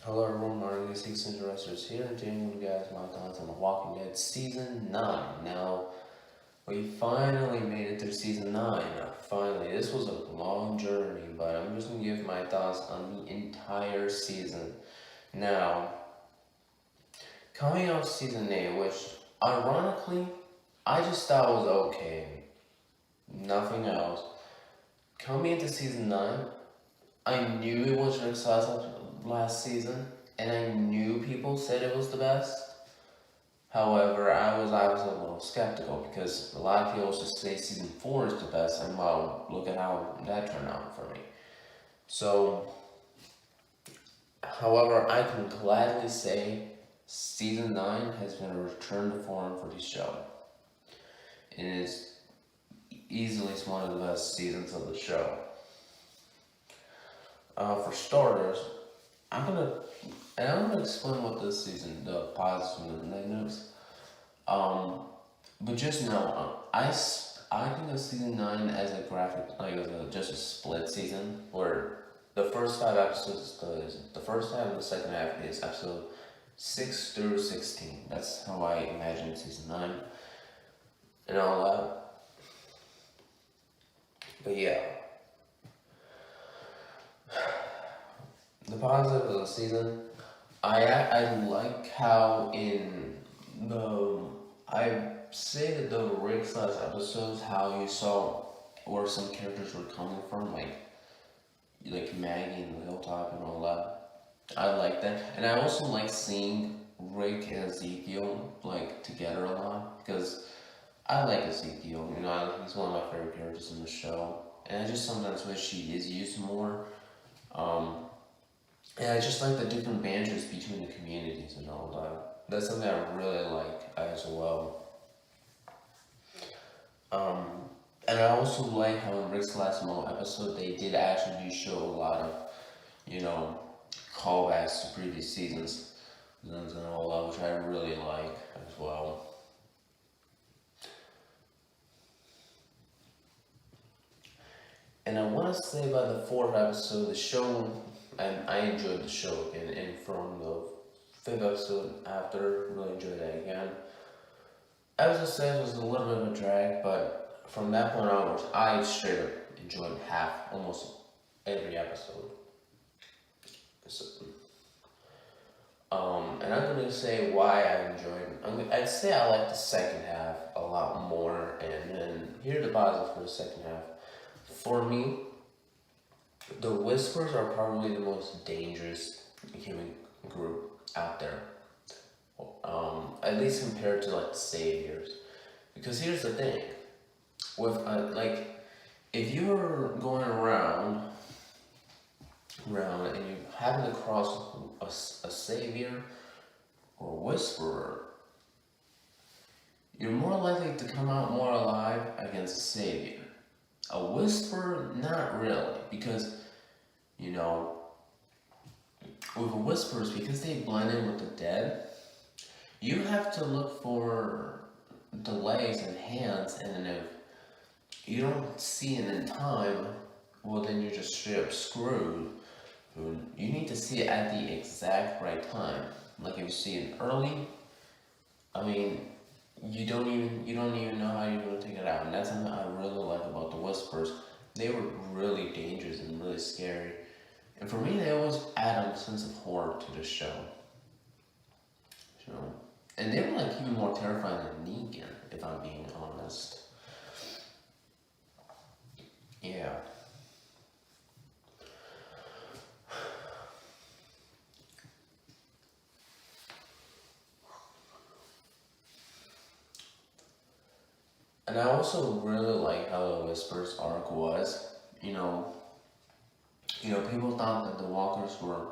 Hello everyone, my name is Six Interesters here, and today I'm going to guys my thoughts on The Walking Dead Season 9. Now, we finally made it through Season 9. Finally, this was a long journey, but I'm just going to give my thoughts on the entire season. Now, coming off Season 8, which, ironically, I just thought was okay. Nothing else. Coming into Season 9, I knew it was Rick's last season, and I knew people said it was the best. However, I was a little skeptical because a lot of people just say season 4 is the best, and well, look at how that turned out for me. So, however, I can gladly say season 9 has been a return to form for the show. It is easily one of the best seasons of the show. For starters, I'm gonna explain what this season, the positives and the negatives. But just know, I think of season 9 as a graphic, like just a split season where the first 5 episodes is the first half and the second half is episode 6 through 16. That's how I imagine season 9 and all that. But yeah. The positive of the season, I like how I say that the Rick's last episodes, how you saw where some characters were coming from, like Maggie and the Hilltop and all that. I like that, and I also like seeing Rick and Ezekiel together a lot because I like Ezekiel. He's one of my favorite characters in the show, and I just sometimes wish he is used more. And I just like the different banters between the communities and all that. That's something I really like as well. And I also like how in Rick's last episode they did actually show a lot of, callbacks to previous seasons and all that, which I really like as well. And I want to say about the 4th episode, the show, and I enjoyed the show again, and from the 5th episode after, really enjoyed that again. Episode 6 was a little bit of a drag, but from that point onwards, I straight up enjoyed almost every episode. So, and I'm going to say why I enjoyed. I'd say I like the second half a lot more, and then here are the positives for the second half. For me, the Whispers are probably the most dangerous human group out there. At least compared to the Saviors. Because here's the thing. With if you're going around and you happen to cross a Savior or a Whisperer, you're more likely to come out more alive against a Savior. A Whisperer, not really, because, with Whisperers, because they blend in with the dead, you have to look for the legs and hands, and then if you don't see it in time, well then you're just straight up screwed. You need to see it at the exact right time. Like if you see it early, you don't even know how you're gonna take it out. And that's something I really like about the Whispers. They were really dangerous and really scary. And for me, they always add a sense of horror to the show. And they were even more terrifying than Negan, if I'm being honest. Yeah. And I also really like how the Whispers arc was. People thought that the Walkers were,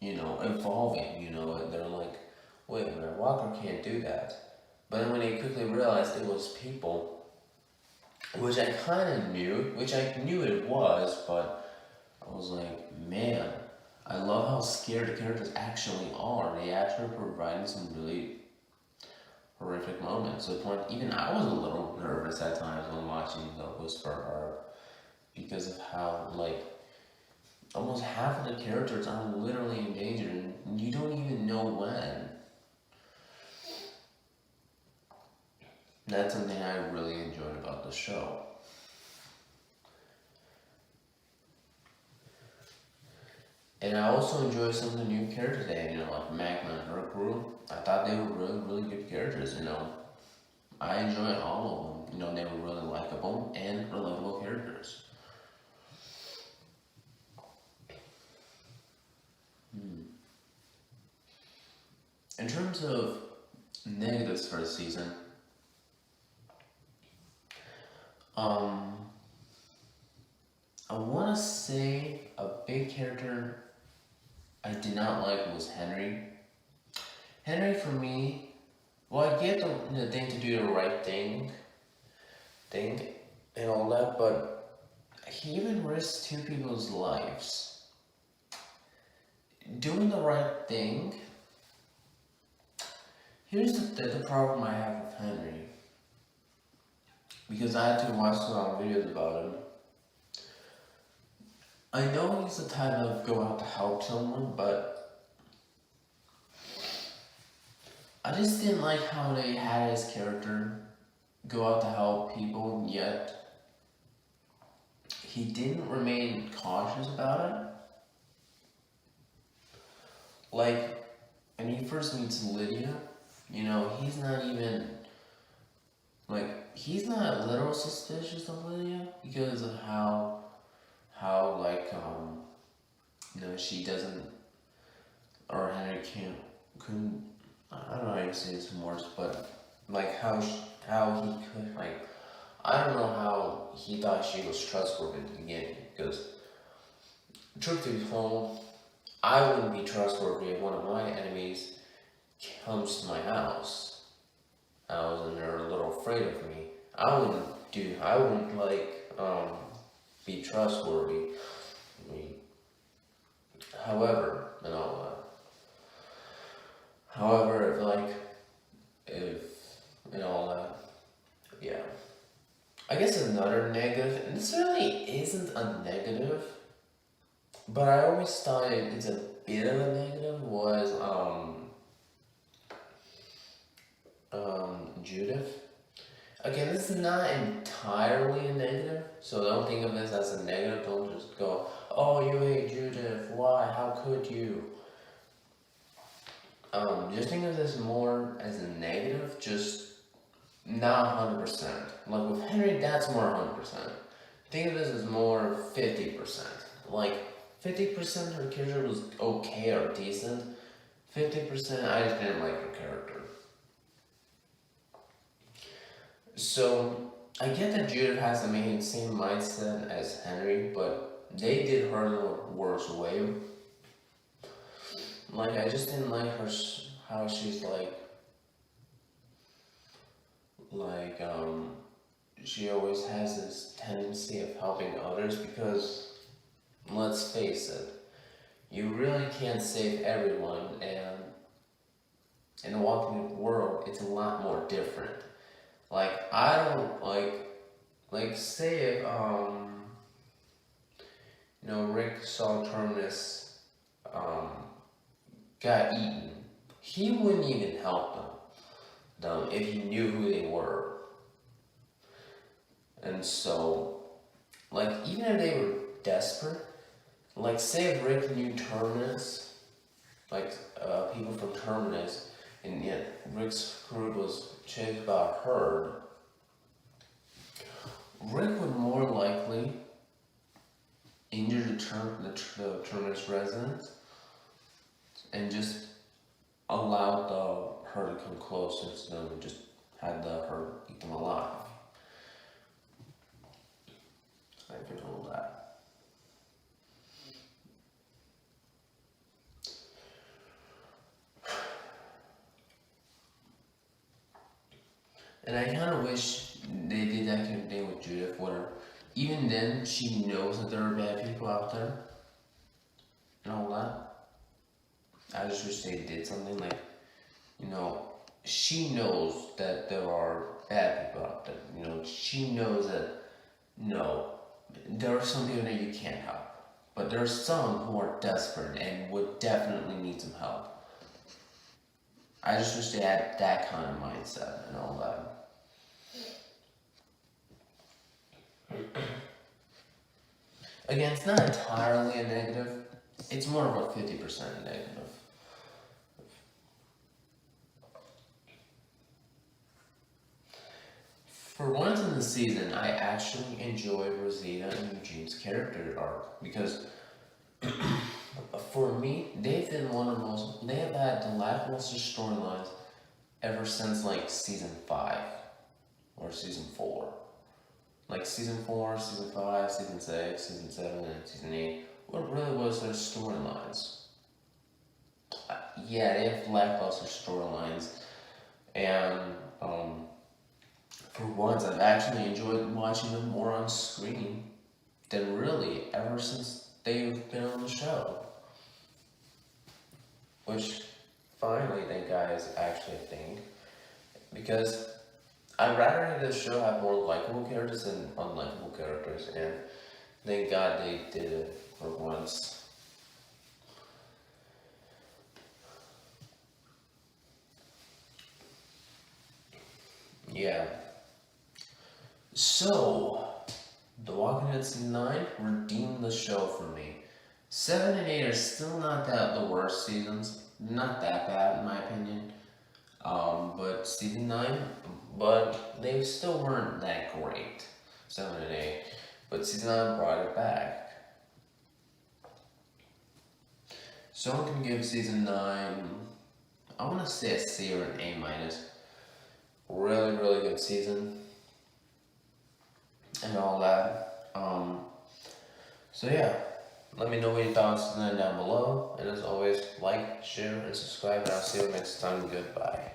evolving. They're like, wait a minute, Walker can't do that. But then when they quickly realized it was people, which I kind of knew, which I knew it was, but I was like, man, I love how scared the characters actually are. They actually provide some really horrific moments. To the point, even I was a little nervous at times when watching the Whisper arc because of how, almost half of the characters are literally in danger and you don't even know when. That's something I really enjoyed about the show. And I also enjoyed some of the new characters they had, like Magma and her crew. I thought they were really, really good characters. I enjoyed all of them. They were really likable and relatable characters. In terms of negatives for the season, I want to say a big character I did not like was Henry. Henry, for me, well, I get the thing to do the right thing, and all that, but he even risked two people's lives. Doing the right thing. Here's the problem I have with Henry, because I had to watch some videos about him. I know he's the type of go out to help someone, but I just didn't like how they had his character go out to help people, yet he didn't remain cautious about it. Like, when he first meets Lydia, he's not even, he's not a little suspicious of Lydia because of how she doesn't, or Henry couldn't, I don't know how to say this in words, but, how he could, I don't know how he thought she was trustworthy at the beginning, because, truth be told, I wouldn't be trustworthy if one of my enemies comes to my house and they're a little afraid of me. I wouldn't be trustworthy. However, yeah. I guess another negative, and this really isn't a negative, but I always thought it's a bit of a negative, was Judith. Again, this is not entirely a negative, so don't think of this as a negative. Don't just go, oh, you hate Judith, why, how could you? Just think of this more as a negative, just not 100%. Like with Henry, that's more 100%. Think of this as more 50%. 50% her character was okay or decent. 50% I just didn't like her character. So, I get that Judith has the same mindset as Henry, but they did her in a worse way. I just didn't like her, how she's she always has this tendency of helping others because, let's face it, you really can't save everyone, and in the walking world, it's a lot more different. I don't say if Rick saw Terminus got eaten, he wouldn't even help them if he knew who they were. And so, even if they were desperate, say if Rick knew Terminus, people from Terminus, and yet Rick's crew was chased by a herd, Rick would more likely injure the Terminus residents and just allow the herd to come closer to them and just had the herd eat them alive. I can hold that. And I kind of wish they did that kind of thing with Judith, where even then she knows that there are bad people out there and all that. I just wish they did something she knows that there are bad people out there. She knows that, no, there are some people that you can't help. but there are some who are desperate and would definitely need some help. I just wish they had that kind of mindset and all that. Again, it's not entirely a negative. It's more of a 50% negative. For once in the season, I actually enjoyed Rosita and Eugene's character arc because, for me, they've been one of the most. They have had the lackluster storylines ever since like season 5 or season 4. Like season 4, season 5, season 6, season 7, and season 8. What really was their storylines? Yeah, they have lackluster storylines, and for once, I've actually enjoyed watching them more on screen than really ever since they've been on the show. Which, finally, thank guys actually think, because I'd rather have this show have more likable characters than unlikable characters, and thank God they did it for once. Yeah. So, The Walking Dead Season 9 redeemed the show for me. 7 and 8 are still not the worst seasons. Not that bad, in my opinion. But Season 9, but they still weren't that great. 7 and 8. But Season 9 brought it back. Someone can give Season 9, I want to say a C or an A minus. Really, really good season. And all that. So yeah, let me know what your thoughts down below. And as always, like, share, and subscribe. And I'll see you next time. Goodbye.